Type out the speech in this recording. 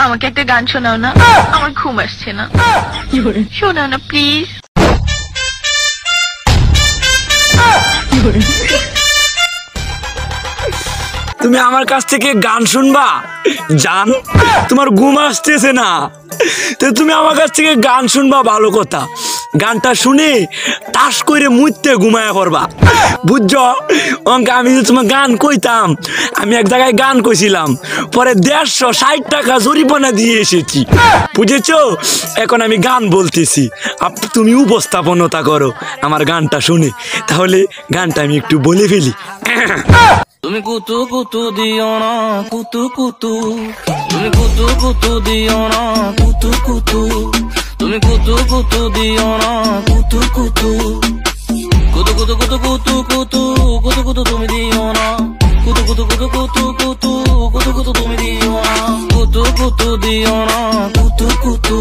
আমাকে একটা গান শোনাও না, আমার ঘুম আসছে না। শোনাও না প্লিজ। তুমি আমার কাছ থেকে গান শুনবা? জান, তোমার ঘুম আসতেছে না, তো তুমি আমার কাছ থেকে গান শুনবা, ভালো কথা। গানটা শুনে টাস করে মুইতে ঘুমায়া করবা, বুঝছো? অঙ্কে আমি যে তোমার গান কইতাম, আমি এক জায়গায় গান কইছিলাম, পরে 160 টাকা জরিমানা দিয়ে এসেছি, বুঝেছো? এখন আমি গান বলতেছি, তুমি উপস্থাপনতা করো আমার গানটা শুনে। তাহলে গানটা আমি একটু বলে ফেলি। তুমি কুতু কুতু দিও না, কুতু কুতু, তুমি কুতু কুতু দিও না, কুতু কুতু, তুমি কুতু কুতু দিও না, কুতু কুতু, কুতু কুতু কুতু কুতু কুতু কুতু কুতু তুমি দিও না, কুতু কুতু কুতু কুতু কুতু কুতু কুতু তুমি দিও না, কুতু কুতু দিও না, কুতু কুতু।